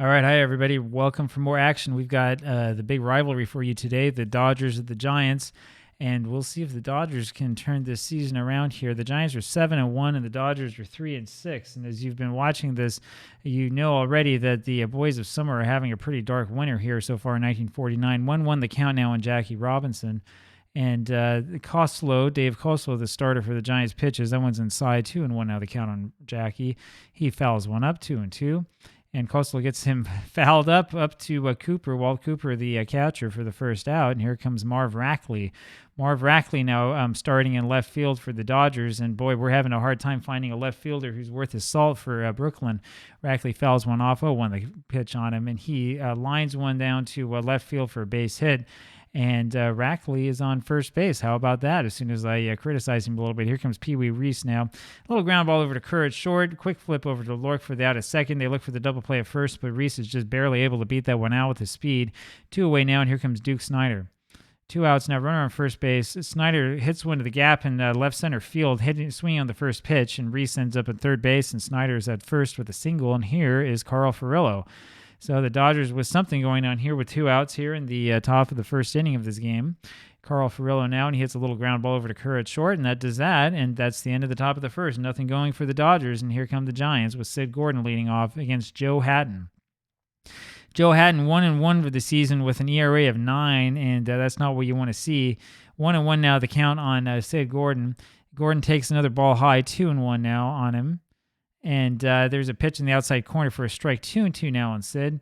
All right, hi everybody. Welcome for more action. We've got the big rivalry for you today: the Dodgers at the Giants, and we'll see if the Dodgers can turn this season around here. The Giants are 7-1, and the Dodgers are 3-6. And as you've been watching this, you know already that the boys of summer are having a pretty dark winter here so far in 1949. 1-1 the count now on Jackie Robinson. And Dave Koslow, the starter for the Giants, pitches. That one's inside, 2-1 now the count on Jackie. He fouls one up, 2-2. And Koslow gets him fouled up to Cooper, Walt Cooper, the catcher, for the first out. And here comes Marv Rackley. Marv Rackley now starting in left field for the Dodgers. And boy, we're having a hard time finding a left fielder who's worth his salt for Brooklyn. Rackley fouls one off, 0-1 the pitch on him. And he lines one down to left field for a base hit. And Rackley is on first base. How about that? As soon as I criticize him a little bit, here comes Pee Wee Reese now. A little ground ball over to Kerr at short. Quick flip over to Lork for the out at second. They look for the double play at first, but Reese is just barely able to beat that one out with his speed. 2 away now, and here comes Duke Snyder. 2 outs now, runner on first base. Snyder hits one to the gap in left center field, swinging on the first pitch, and Reese ends up at third base, and Snyder's at first with a single, and here is Carl Furillo. So the Dodgers with something going on here with 2 outs here in the top of the first inning of this game. Carl Furillo now, and he hits a little ground ball over to Kerr at short, and that does that, and that's the end of the top of the first. Nothing going for the Dodgers, and here come the Giants with Sid Gordon leading off against Joe Hatton. Joe Hatton 1-1 for the season with an ERA of 9, and that's not what you want to see. 1-1 now the count on Sid Gordon. Gordon takes another ball high, 2-1 now on him. And there's a pitch in the outside corner for a strike, 2-2 now on Sid.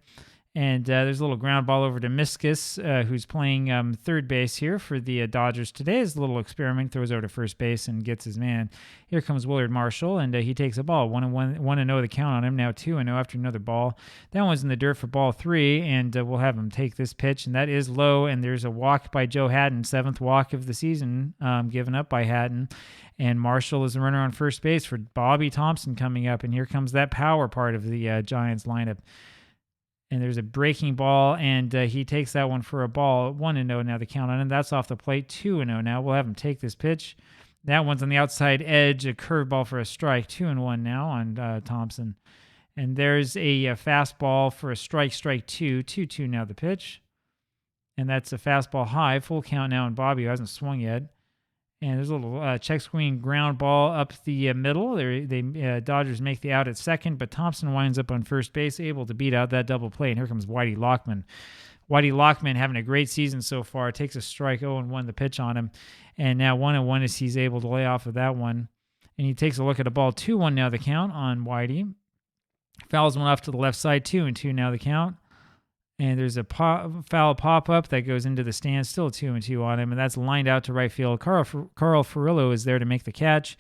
And there's a little ground ball over to Miskus, who's playing third base here for the Dodgers today. His little experiment, throws over to first base and gets his man. Here comes Willard Marshall, and he takes a ball. 1-0 the count on him, now 2-0 after another ball. That one's in the dirt for ball 3, and we'll have him take this pitch, and that is low, and there's a walk by Joe Hatton, 7th walk of the season given up by Hatton. And Marshall is the runner on first base for Bobby Thompson coming up, and here comes that power part of the Giants lineup. And there's a breaking ball, and he takes that one for a ball. 1-0 now the count on him. That's off the plate. 2-0 now. We'll have him take this pitch. That one's on the outside edge, a curveball for a strike. 2-1 now on Thompson. And there's a fastball for a strike, strike 2. 2-2 now the pitch. And that's a fastball high. Full count now on Bobby, who hasn't swung yet. And there's a little check swing ground ball up the middle. Dodgers make the out at second, but Thompson winds up on first base, able to beat out that double play. And here comes Whitey Lockman. Whitey Lockman having a great season so far. Takes a strike, 0-1 the pitch on him. And now 1-1 as he's able to lay off of that one. And he takes a look at a ball. 2-1 now the count on Whitey. Fouls one off to the left side, 2-2 now the count. And there's a foul pop-up that goes into the stands, still 2-2 on him, and that's lined out to right field. Carl Furillo is there to make the catch,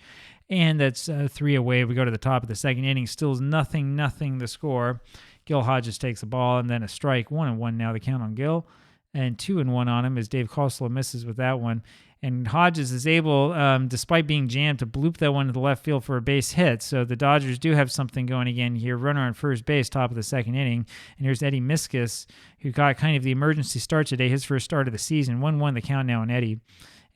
and that's 3 away. We go to the top of the second inning, still nothing the score. Gil Hodges takes the ball, and then a strike. 1-1 now the count on Gil, and 2-1 on him as Dave Koslow misses with that one. And Hodges is able, despite being jammed, to bloop that one to the left field for a base hit. So the Dodgers do have something going again here. Runner on first base, top of the second inning. And here's Eddie Miskus, who got kind of the emergency start today, his first start of the season. 1-1 the count now on Eddie.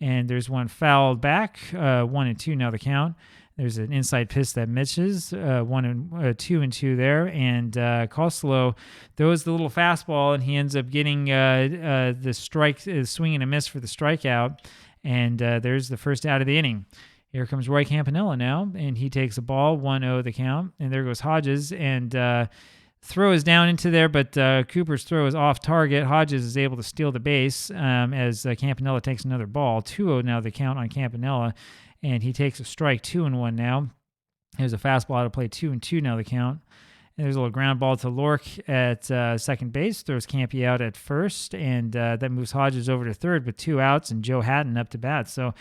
And there's one fouled back, 1-2 now the count. There's an inside pitch that misses, 2-2 there. And Koslow throws the little fastball, and he ends up getting the strike, swing and a miss for the strikeout. And there's the first out of the inning. Here comes Roy Campanella now, and he takes a ball, 1-0 the count. And there goes Hodges, and throw is down into there, but Cooper's throw is off target. Hodges is able to steal the base as Campanella takes another ball. 2-0 now the count on Campanella, and he takes a strike, 2-1 now. There's a fastball out of play, 2-2 now the count. And there's a little ground ball to Lork at second base, throws Campy out at first, and that moves Hodges over to third with 2 outs and Joe Hatton up to bat. So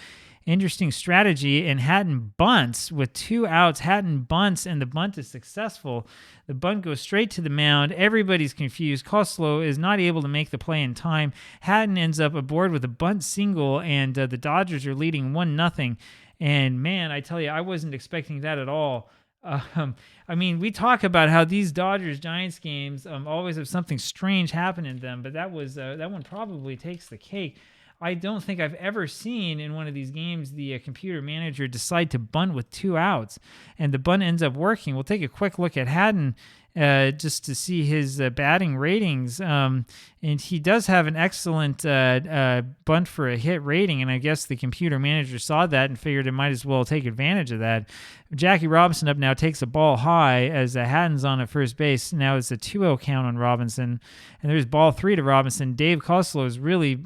interesting strategy, and Hatton bunts with 2 outs. Hatton bunts, and the bunt is successful. The bunt goes straight to the mound. Everybody's confused. Koslow is not able to make the play in time. Hatton ends up aboard with a bunt single, and the Dodgers are leading 1-0. And man, I tell you, I wasn't expecting that at all. I mean, we talk about how these Dodgers-Giants games always have something strange happen in them, but that one probably takes the cake. I don't think I've ever seen in one of these games the computer manager decide to bunt with 2 outs, and the bunt ends up working. We'll take a quick look at Hatton just to see his batting ratings. And he does have an excellent bunt for a hit rating, and I guess the computer manager saw that and figured it might as well take advantage of that. Jackie Robinson up now takes a ball high as Hatton's on at first base. Now it's a 2-0 count on Robinson, and there's ball 3 to Robinson. Dave Koslow is really...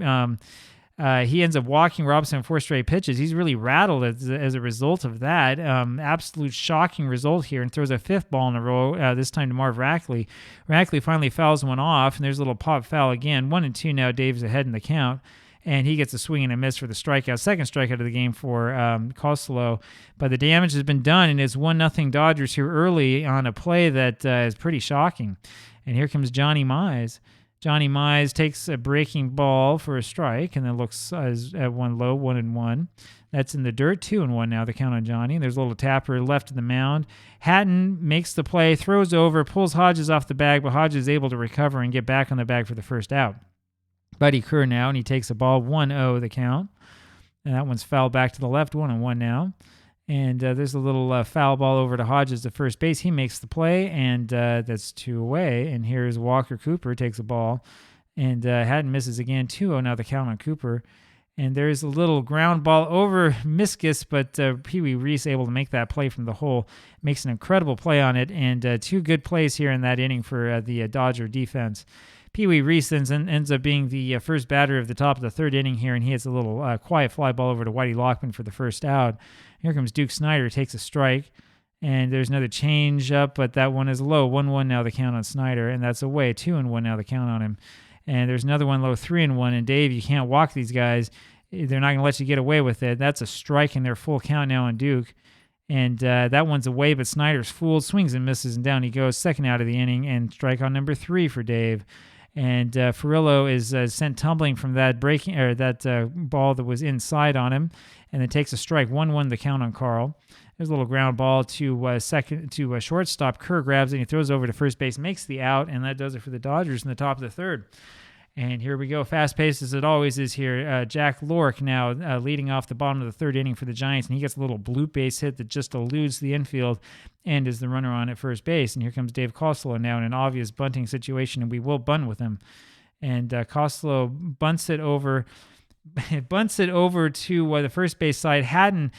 he ends up walking Robinson on 4 straight pitches. He's really rattled as a result of that. Absolute shocking result here, and throws a 5th ball in a row, this time to Marv Rackley. Rackley finally fouls one off, and there's a little pop foul again. 1-2 now. Dave's ahead in the count, and he gets a swing and a miss for the strikeout. Second strikeout of the game for Koslow. But the damage has been done, and it's 1-0 Dodgers here early on a play that is pretty shocking. And here comes Johnny Mize. Johnny Mize takes a breaking ball for a strike, and then looks at one low, 1-1. That's in the dirt, 2-1 now, the count on Johnny. There's a little tapper left of the mound. Hatton makes the play, throws over, pulls Hodges off the bag, but Hodges is able to recover and get back on the bag for the first out. Buddy Kerr now, and he takes a ball, 1-0 the count. And that one's fouled back to the left, 1-1 now. And there's a little foul ball over to Hodges to first base. He makes the play, and that's 2 away. And here's Walker Cooper, takes a ball, and Hatton misses again. 2-0 now the count on Cooper. And there's a little ground ball over Miskus, but Pee Wee Reese able to make that play from the hole. Makes an incredible play on it, and 2 good plays here in that inning for the Dodger defense. Pee Wee Reese ends up being the first batter of the top of the 3rd inning here, and he hits a little quiet fly ball over to Whitey Lockman for the first out. Here comes Duke Snyder, takes a strike, and there's another change up, but that one is low. 1-1 now the count on Snyder, and that's away. 2-1 now the count on him. And there's another one low, 3-1, and Dave, you can't walk these guys. They're not going to let you get away with it. That's a strike, and they're full count now on Duke. And that one's away, but Snyder's fooled, swings and misses, and down he goes. Second out of the inning, and strikeout number 3 for Dave. And Furillo is sent tumbling from that ball that was inside on him, and then takes a strike. 1-1 the count on Carl. There's a little ground ball to shortstop. Kerr grabs it, and he throws over to first base, makes the out, and that does it for the Dodgers in the top of the 3rd. And here we go, fast-paced as it always is here. Jack Lork now leading off the bottom of the 3rd inning for the Giants, and he gets a little bloop base hit that just eludes the infield and is the runner on at first base. And here comes Dave Koslow now in an obvious bunting situation, and we will bunt with him. And Koslow bunts it over to the first base side. Hatton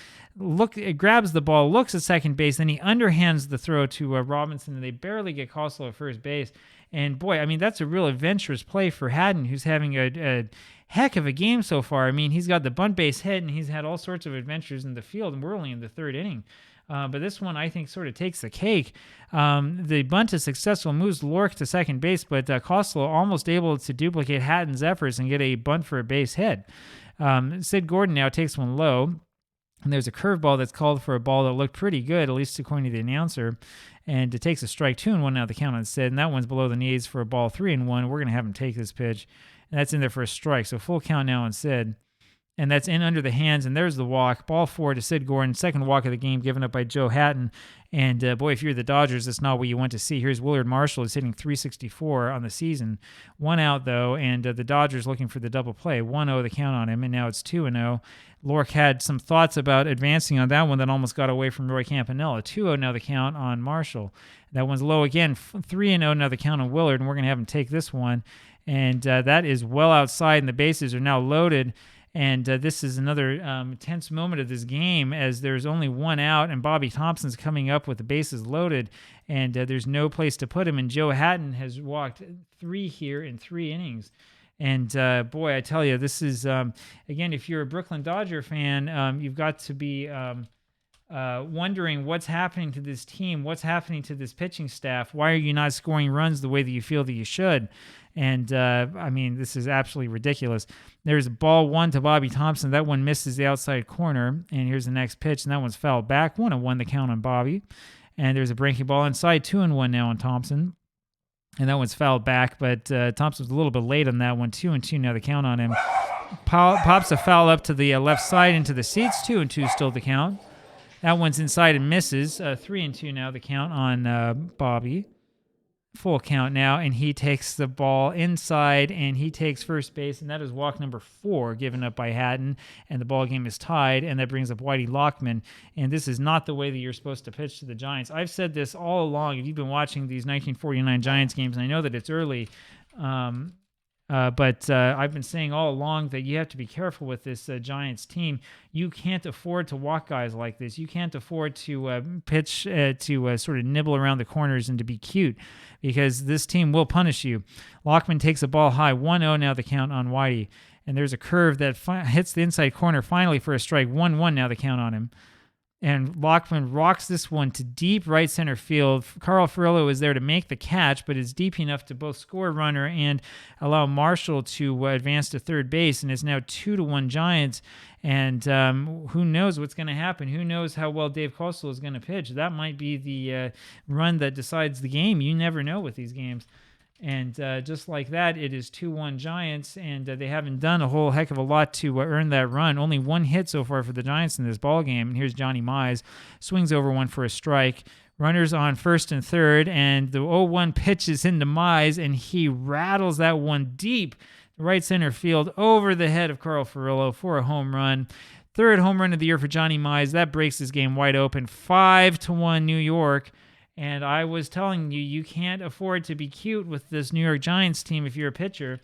grabs the ball, looks at second base, then he underhands the throw to Robinson, and they barely get Koslow at first base. And boy, I mean, that's a real adventurous play for Hatton, who's having a heck of a game so far. I mean, he's got the bunt base hit, and he's had all sorts of adventures in the field, and we're only in the 3rd inning. But this one, I think, sort of takes the cake. The bunt is successful, moves Lork to second base, but Koslow almost able to duplicate Hatton's efforts and get a bunt for a base hit. Sid Gordon now takes one low, and there's a curveball that's called for a ball that looked pretty good, at least according to the announcer. And it takes a strike. 2-1 now the count on Sid, and that one's below the knees for a ball. 3-1. We're going to have him take this pitch, and that's in there for a strike. So full count now on Sid. And that's in under the hands, and there's the walk. Ball 4 to Sid Gordon, second walk of the game given up by Joe Hatton. And boy, if you're the Dodgers, that's not what you want to see. Here's Willard Marshall, who's hitting .364 on the season. 1 out, though, and the Dodgers looking for the double play. 1-0 the count on him, and now it's 2-0. Lork had some thoughts about advancing on that one that almost got away from Roy Campanella. 2-0 now the count on Marshall. That one's low again. 3-0 now the count on Willard, and we're going to have him take this one. And that is well outside, and the bases are now loaded. And this is another tense moment of this game, as there's only 1 out, and Bobby Thompson's coming up with the bases loaded, and there's no place to put him. And Joe Hatton has walked 3 here in 3 innings. And boy, I tell you, this is, again, if you're a Brooklyn Dodger fan, you've got to be wondering what's happening to this team, what's happening to this pitching staff. Why are you not scoring runs the way that you feel that you should? And, I mean, this is absolutely ridiculous. There's ball 1 to Bobby Thompson. That one misses the outside corner. And here's the next pitch, and that one's fouled back. 1-1 the count on Bobby. And there's a breaking ball inside, 2-1 now on Thompson. And that one's fouled back, but Thompson's a little bit late on that one. 2-2 now the count on him. Pops a foul up to the left side into the seats. 2-2 still the count. That one's inside and misses. 3-2 now the count on Bobby. full count now, and he takes the ball inside, and he takes first base, and that is walk number 4 given up by Hatton, and the ball game is tied, and that brings up Whitey Lockman. And this is not the way that you're supposed to pitch to the Giants. I've said this all along. If you've been watching these 1949 Giants games, and I know that it's early, but I've been saying all along that you have to be careful with this Giants team. You can't afford to walk guys like this. You can't afford to pitch to sort of nibble around the corners and to be cute, because this team will punish you. Lockman takes a ball high, 1-0 now the count on Whitey. And there's a curve that hits the inside corner finally for a strike, 1-1 now the count on him. And Lockman rocks this one to deep right center field. Carl Furillo is there to make the catch, but it's deep enough to both score a runner and allow Marshall to advance to third base. And it's now 2-1 Giants. And who knows what's going to happen? Who knows how well Dave Kosel is going to pitch? That might be the run that decides the game. You never know with these games. And just like that, it is 2-1 Giants, and they haven't done a whole heck of a lot to earn that run. Only one hit so far for the Giants in this ball game. And here's Johnny Mize, swings over one for a strike. Runners on first and third, and the 0-1 pitch is into Mize, and he rattles that one deep right center field over the head of Carl Furillo for a home run. Third home run of the year for Johnny Mize. That breaks this game wide open. 5-1 New York. And I was telling you, you can't afford to be cute with this New York Giants team if you're a pitcher,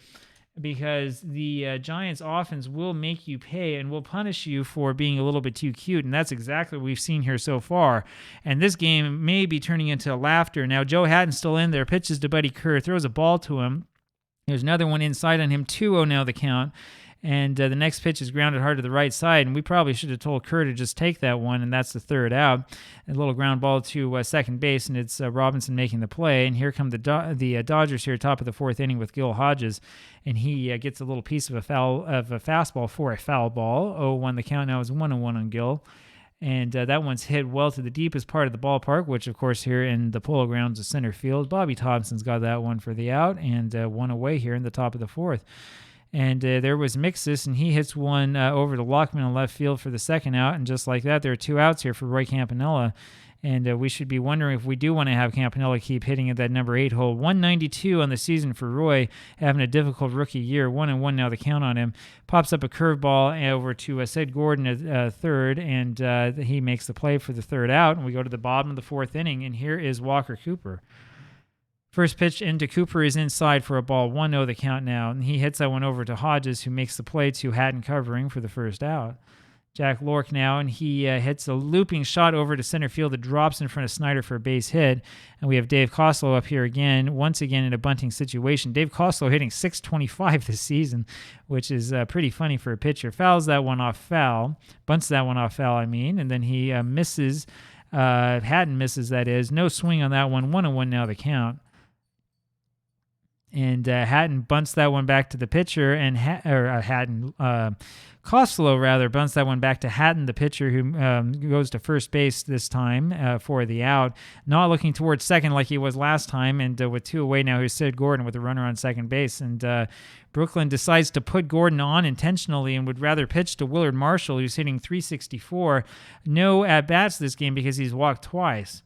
because the Giants offense will make you pay and will punish you for being a little bit too cute. And that's exactly what we've seen here so far. And this game may be turning into laughter. Now, Joe Hatton's still in there, pitches to Buddy Kerr, throws a ball to him. There's another one inside on him, 2-0 now the count. And the next pitch is grounded hard to the right side, and we probably should have told Kerr to just take that one, and that's the third out. A little ground ball to second base, and it's Robinson making the play. And here come the Dodgers here, top of the fourth inning with Gil Hodges, and he gets a little piece of a fastball for a foul ball. 0-1 the count now is 1-1 on Gil. And that one's hit well to the deepest part of the ballpark, which, of course, here in the Polo Grounds is center field. Bobby Thompson's got that one for the out, and one away here in the top of the fourth. And there was Mixis, and he hits one over to Lockman in left field for the second out. And just like that, there are 2 outs here for Roy Campanella. And we should be wondering if we do want to have Campanella keep hitting at that number 8 hole. 192 on the season for Roy, having a difficult rookie year. 1-1 now the count on him. Pops up a curveball over to Sid Gordon at third, and he makes the play for the third out. And we go to the bottom of the fourth inning, and here is Walker Cooper. First pitch into Cooper is inside for a ball, 1-0 the count now, and he hits that one over to Hodges, who makes the play to Hatton covering for the first out. Jack Lork now, and he hits a looping shot over to center field that drops in front of Snyder for a base hit, and we have Dave Koslow up here again, once again in a bunting situation. Dave Koslow hitting .625 this season, which is pretty funny for a pitcher. Bunts that one off foul, and then he misses. Hatton misses, that is. No swing on that one, 1-1 now the count. And Hatton bunts that one back to the pitcher, and Koslow bunts that one back to Hatton, the pitcher, who goes to first base this time for the out. Not looking towards second like he was last time, and with 2 away now, here's Sid Gordon with a runner on second base. And Brooklyn decides to put Gordon on intentionally and would rather pitch to Willard Marshall, who's hitting .364. No at-bats this game because he's walked twice.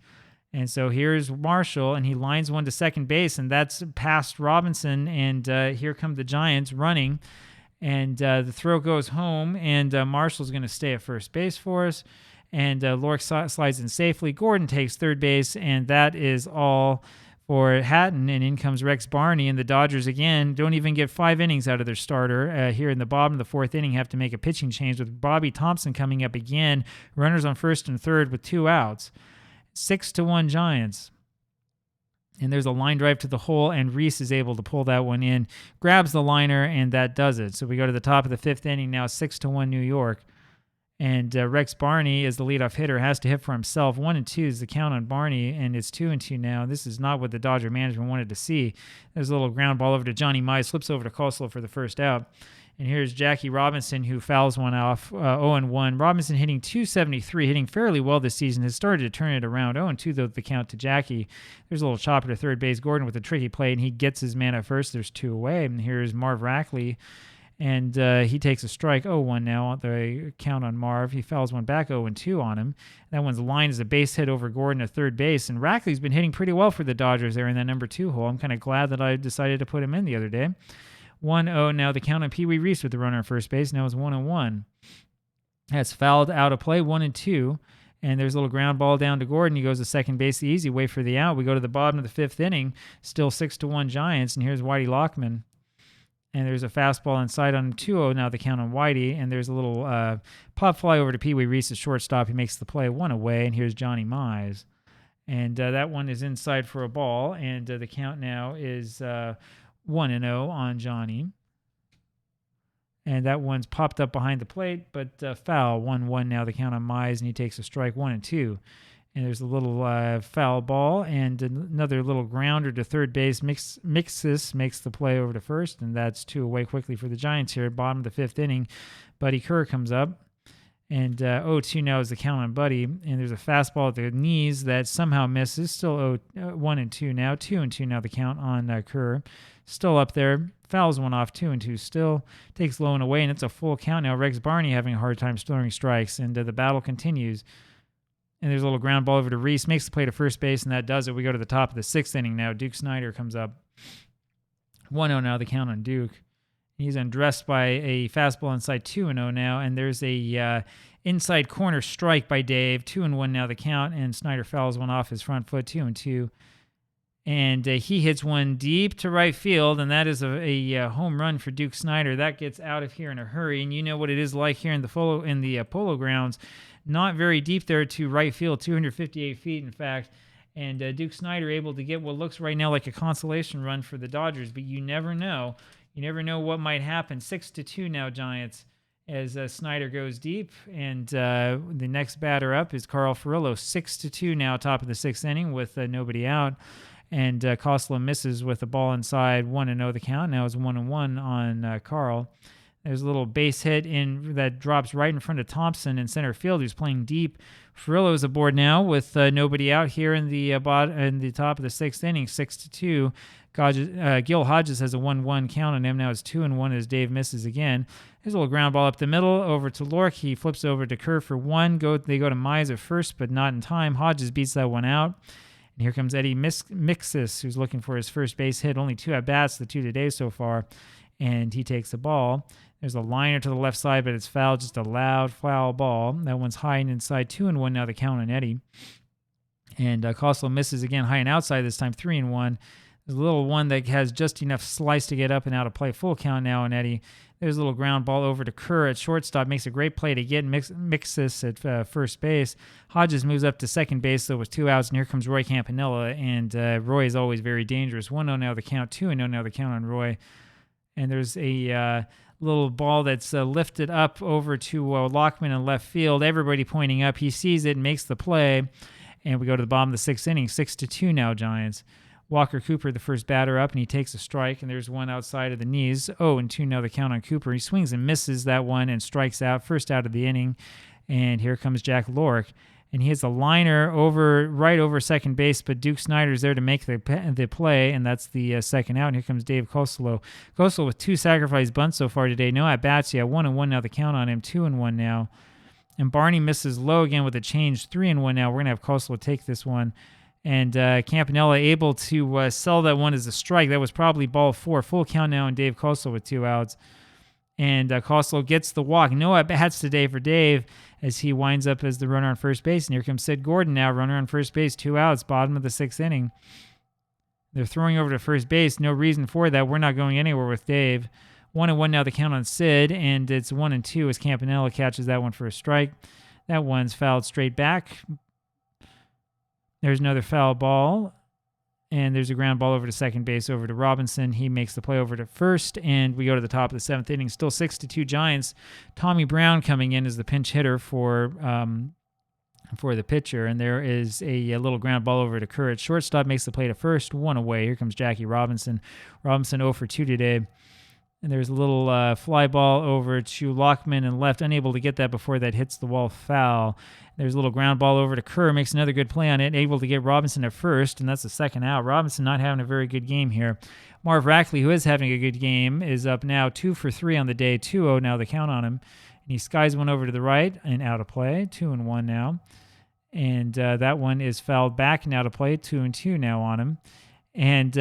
And so here's Marshall, and he lines one to second base, and that's past Robinson, and here come the Giants running, and the throw goes home, and Marshall's going to stay at first base for us, and Lork slides in safely. Gordon takes third base, and that is all for Hatton, and in comes Rex Barney, and the Dodgers, again, don't even get 5 innings out of their starter. Here in the bottom of the fourth inning, have to make a pitching change with Bobby Thompson coming up again, runners on first and third with 2 outs. 6-1 Giants. And there's a line drive to the hole, and Reese is able to pull that one in, grabs the liner, and that does it. So we go to the top of the fifth inning now, 6-1 New York. And Rex Barney is the leadoff hitter, has to hit for himself. 1-2 is the count on Barney, and it's 2-2 now. This is not what the Dodger management wanted to see. There's a little ground ball over to Johnny Mize, slips over to Koslow for the first out. And here's Jackie Robinson, who fouls one off, 0-1. Robinson hitting .273, hitting fairly well this season, has started to turn it around. 0-2, though, the count to Jackie. There's a little chopper to third base. Gordon with a tricky play, and he gets his man at first. There's 2 away. And here's Marv Rackley. And he takes a strike, 0-1 now on the count on Marv. He fouls one back, 0-2 on him. That one's lined as a base hit over Gordon at third base. And Rackley's been hitting pretty well for the Dodgers there in that number 2 hole. I'm kind of glad that I decided to put him in the other day. 1-0 now the count on Pee Wee Reese with the runner on first base. Now it's 1-1. That's fouled out of play, 1-2. And there's a little ground ball down to Gordon. He goes to second base the easy way for the out. We go to the bottom of the 5th inning, still 6-1 Giants. And here's Whitey Lockman. And there's a fastball inside on 2-0 now the count on Whitey. And there's a little pop fly over to Pee Wee Reese, shortstop. He makes the play, 1 away. And here's Johnny Mize. And that one is inside for a ball. And the count now is 1-0 on Johnny. And that one's popped up behind the plate, but foul. 1-1 now the count on Mize, and he takes a strike, 1-2. And there's a little foul ball and another little grounder to third base. Mixis makes the play over to first, and that's 2 away quickly for the Giants here. Bottom of the 5th inning, Buddy Kerr comes up. And 0-2 now is the count on Buddy. And there's a fastball at the knees that somehow misses. Still 1-2 now. 2-2 now the count on Kerr. Still up there. Fouls one off, 2-2 still. Takes low and away, and it's a full count now. Rex Barney having a hard time throwing strikes, and the battle continues. And there's a little ground ball over to Reese. Makes the play to first base, and that does it. We go to the top of the 6th inning now. Duke Snider comes up. 1-0 now the count on Duke. He's undressed by a fastball inside 2-0 now, and there's a inside corner strike by Dave. 2-1 now the count, and Snider fouls one off his front foot, 2-2. And he hits one deep to right field, and that is a home run for Duke Snider. That gets out of here in a hurry, and you know what it is like here in the Polo Grounds. Not very deep there to right field, 258 feet, in fact. And Duke Snider able to get what looks right now like a consolation run for the Dodgers, but you never know. You never know what might happen. 6-2 now, Giants, as Snider goes deep. And the next batter up is Carl Furillo. 6-2 now, top of the 6th inning with nobody out. And Kosla misses with a ball inside, 1-0 the count. Now it's 1-1 on Carl. There's a little base hit that drops right in front of Thompson in center field, who's playing deep. Furillo's aboard now with nobody out here in the top of the 6th inning, 6-2. Gil Hodges has a 1-1 count on him. Now it's 2-1 as Dave misses again. There's a little ground ball up the middle over to Lork. He flips over to Kerr for 1. They go to Mize at first, but not in time. Hodges beats that one out. And here comes Eddie Mixis, who's looking for his first base hit. Only 2 at-bats, the 2 today so far. And he takes the ball. There's a liner to the left side, but it's foul. Just a loud foul ball. That one's high and inside. 2-1 now the count on Eddie. And Kosla misses again, high and outside this time, 3-1. There's a little one that has just enough slice to get up and out of play. Full count now on Eddie. There's a little ground ball over to Kerr at shortstop. Makes a great play to get Mixis at first base. Hodges moves up to second base, though, with 2 outs. And here comes Roy Campanella. And Roy is always very dangerous. 1-0 now the count. 2-0 now the count on Roy. And there's a little ball that's lifted up over to Lockman in left field. Everybody pointing up. He sees it and makes the play. And we go to the bottom of the 6th inning. 6-2 now, Giants. Walker Cooper, the first batter up, and he takes a strike, and there's one outside of the knees. 0-2 now the count on Cooper. He swings and misses that one and strikes out, first out of the inning. And here comes Jack Lork, and he hits a liner right over second base, but Duke Snider's there to make the play, and that's the second out. And here comes Dave Koslo. Koslo with 2 sacrifice bunts so far today. No at-bats yet. 1-1 now the count on him. 2-1 now. And Barney misses low again with a change. 3-1 now. We're going to have Koslo take this one. And Campanella able to sell that one as a strike. That was probably ball 4. Full count now on Dave Koslo with 2 outs. And Koslo gets the walk. No at-bats today for Dave as he winds up as the runner on first base. And here comes Sid Gordon now, runner on first base, 2 outs, bottom of the 6th inning. They're throwing over to first base. No reason for that. We're not going anywhere with Dave. 1-1 now the count on Sid, and it's 1-2 as Campanella catches that one for a strike. That one's fouled straight back. There's another foul ball, and there's a ground ball over to second base over to Robinson. He makes the play over to first, and we go to the top of the 7th inning. Still 6-2 Giants. Tommy Brown coming in as the pinch hitter for the pitcher, and there is a little ground ball over to Kerr at shortstop. Makes the play to first, 1 away. Here comes Jackie Robinson. Robinson 0 for 2 today. And there's a little fly ball over to Lockman and left, unable to get that before that hits the wall foul. There's a little ground ball over to Kerr, makes another good play on it, able to get Robinson at first, and that's the second out. Robinson not having a very good game here. Marv Rackley, who is having a good game, is up now 2 for 3 on the day, 2-0 now the count on him. And he skies one over to the right and out of play, 2-1 now. And that one is fouled back and out of play, 2-2 now on him. And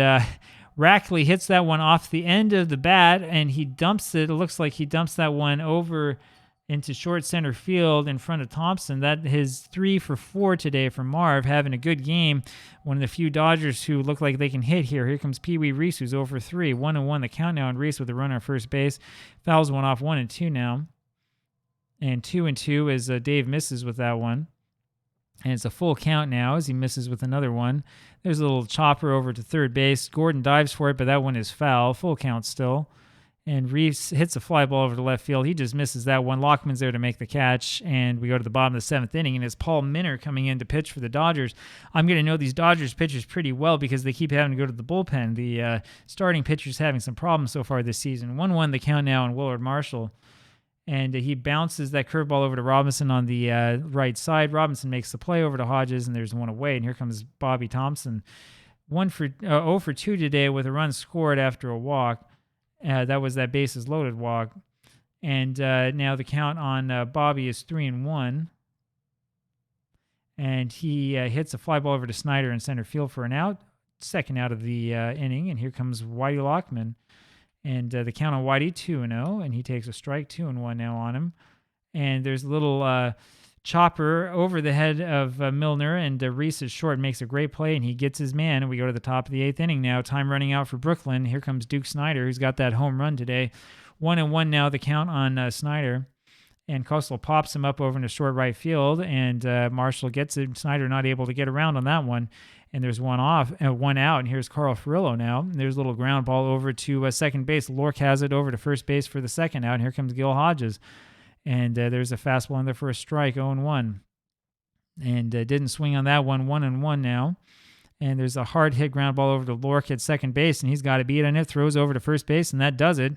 Rackley hits that one off the end of the bat, and he dumps it. It looks like he dumps that one over into short center field in front of Thompson. That is 3 for 4 today for Marv, having a good game. One of the few Dodgers who look like they can hit here. Here comes Pee Wee Reese, who's 0 for 3. 1-1 the count now, and Reese with a runner at first base. Fouls one off, 1-2 now. And 2-2 as Dave misses with that one. And it's a full count now as he misses with another one. There's a little chopper over to third base. Gordon dives for it, but that one is foul. Full count still. And Reeves hits a fly ball over to left field. He just misses that one. Lockman's there to make the catch. And we go to the bottom of the 7th inning. And it's Paul Minner coming in to pitch for the Dodgers. I'm going to know these Dodgers pitchers pretty well because they keep having to go to the bullpen. The starting pitcher's having some problems so far this season. 1-1 the count now on Willard Marshall. And he bounces that curveball over to Robinson on the right side. Robinson makes the play over to Hodges, and there's one away. And here comes Bobby Thompson. 0 for 2 today with a run scored after a walk. That was that bases loaded walk. And now the count on Bobby is 3-1. And he hits a fly ball over to Snyder in center field for an out. Second out of the inning. And here comes Whitey Lockman. And the count on Whitey, 2-0, and he takes a strike, 2-1 now on him. And there's a little chopper over the head of Milner, and Reese is short, makes a great play, and he gets his man. And we go to the top of the 8th inning now. Time running out for Brooklyn. Here comes Duke Snyder, who's got that home run today. 1-1 now, the count on Snyder. And Kosel pops him up over into short right field, and Marshall gets it. Snyder not able to get around on that one. And there's one out, and here's Carl Furillo now. And there's a little ground ball over to second base. Lork has it over to first base for the second out. And here comes Gil Hodges. And there's a fastball in there for a strike, 0-1. And didn't swing on that one, 1-1 now. And there's a hard hit ground ball over to Lork at second base, and he's got to beat on it, throws over to first base, and that does it.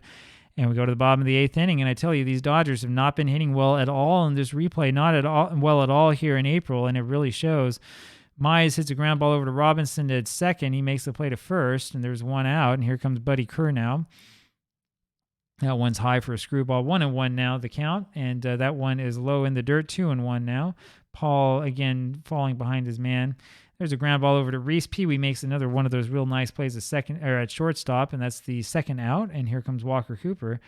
And we go to the bottom of the 8th inning, and I tell you, these Dodgers have not been hitting well at all in this replay, not at all here in April, and it really shows. Mize hits a ground ball over to Robinson at second. He makes the play to first, and there's one out. And here comes Buddy Kerr now. That one's high for a screwball. 1-1 now, the count. And that one is low in the dirt, 2-1 now. Paul, again, falling behind his man. There's a ground ball over to Reese. Pee Wee makes another one of those real nice plays at shortstop, and that's the second out. And here comes Walker Cooper.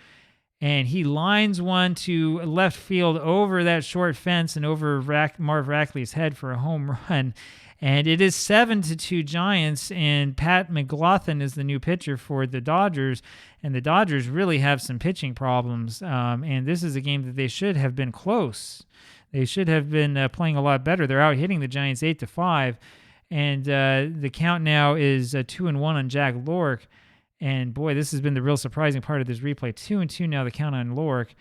And he lines one to left field over that short fence and over Marv Rackley's head for a home run. And it is 7-2 Giants, and Pat McLaughlin is the new pitcher for the Dodgers. And the Dodgers really have some pitching problems. And this is a game that they should have been close. They should have been playing a lot better. They're out hitting the Giants 8-5. And the count now is 2-1 on Jack Lork. And boy, this has been the real surprising part of this replay. 2-2 now, the count on Lork.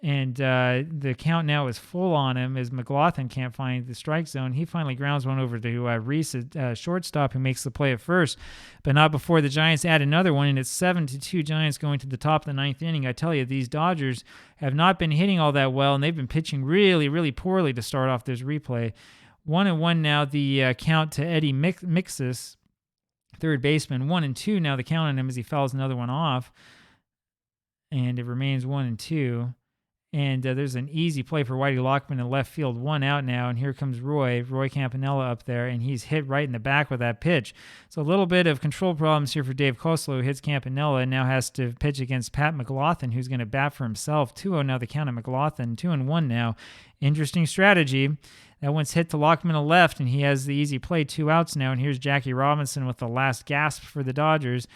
And the count now is full on him as McLaughlin can't find the strike zone. He finally grounds one over to Reese at shortstop, who makes the play at first, but not before the Giants add another one, and it's 7-2 Giants going to the top of the 9th inning. I tell you, these Dodgers have not been hitting all that well, and they've been pitching really, really poorly to start off this replay. 1-1 now, the count to Eddie Mixis, third baseman. 1-2 now, the count on him as he fouls another one off, and it remains 1-2. And there's an easy play for Whitey Lockman in left field, one out now, and here comes Roy Campanella up there, and he's hit right in the back with that pitch. So a little bit of control problems here for Dave Koslow, who hits Campanella and now has to pitch against Pat McLaughlin, who's going to bat for himself. 2-0 now, the count of McLaughlin, 2-1 now. Interesting strategy. That one's hit to Lockman to left, and he has the easy play, 2 outs now, and here's Jackie Robinson with the last gasp for the Dodgers,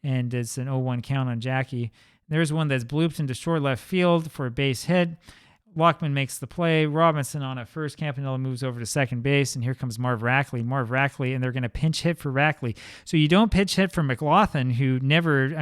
and it's an 0-1 count on Jackie. There's one that's blooped into short left field for a base hit. Lockman makes the play. Robinson on at first. Campanella moves over to second base, and here comes Marv Rackley, and they're going to pinch hit for Rackley. So you don't pinch hit for McLaughlin, who never,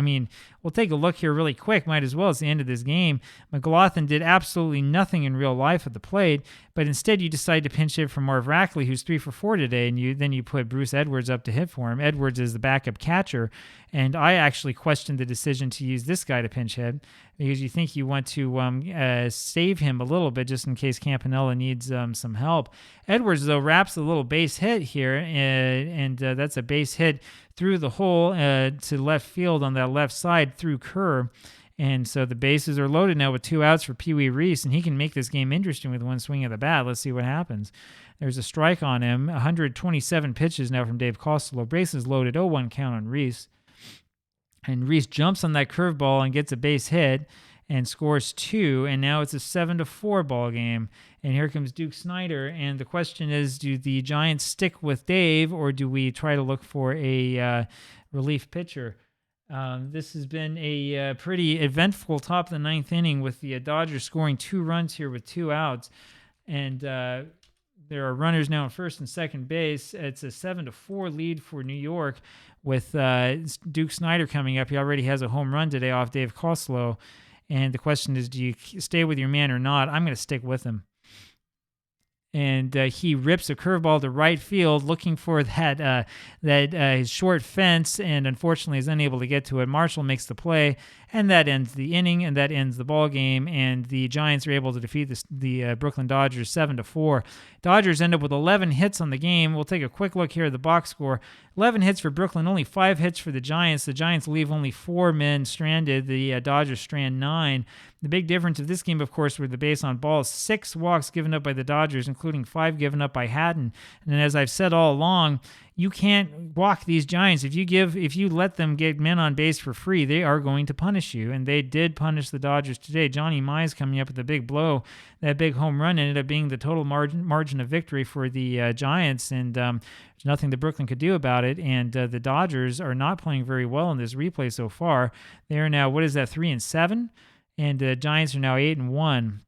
we'll take a look here really quick. Might as well. It's the end of this game. McLaughlin did absolutely nothing in real life at the plate, but instead you decide to pinch hit for Marv Rackley, who's 3 for 4 today, and then you put Bruce Edwards up to hit for him. Edwards is the backup catcher, and I actually questioned the decision to use this guy to pinch hit because you think you want to save him a little bit just in case Campanella needs some help. Edwards, though, wraps a little base hit here, and that's a base hit through the hole to left field on that left side through Kerr. And so the bases are loaded now with 2 outs for Pee Wee Reese, and he can make this game interesting with one swing of the bat. Let's see what happens. There's a strike on him. 127 pitches now from Dave Costello. Bases loaded, 0-1 count on Reese. And Reese jumps on that curveball and gets a base hit and scores 2, and now it's a 7-4 ball game. And here comes Duke Snider, and the question is, do the Giants stick with Dave, or do we try to look for a relief pitcher? This has been a pretty eventful top of the 9th inning with the Dodgers scoring 2 runs here with 2 outs. And there are runners now on first and second base. It's a 7-4 lead for New York with Duke Snider coming up. He already has a home run today off Dave Costello. And the question is, do you stay with your man or not? I'm going to stick with him. And he rips a curveball to right field looking for that short fence, and unfortunately is unable to get to it. Marshall makes the play, and that ends the inning, and that ends the ball game, and the Giants are able to defeat the Brooklyn Dodgers 7-4. Dodgers end up with 11 hits on the game. We'll take a quick look here at the box score. 11 hits for Brooklyn, only 5 hits for the Giants. The Giants leave only 4 men stranded. The Dodgers strand 9. The big difference of this game, of course, were the base on balls. 6 walks given up by the Dodgers, including 5 given up by Hatton. And as I've said all along, you can't walk these Giants. If you let them get men on base for free, they are going to punish you. And they did punish the Dodgers today. Johnny Mize coming up with a big blow. That big home run ended up being the total margin of victory for the Giants. And there's nothing that Brooklyn could do about it. And the Dodgers are not playing very well in this replay so far. They are now, 3-7? And the Giants are now 8-1.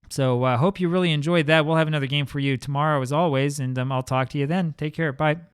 So I hope you really enjoyed that. We'll have another game for you tomorrow as always, and I'll talk to you then. Take care. Bye.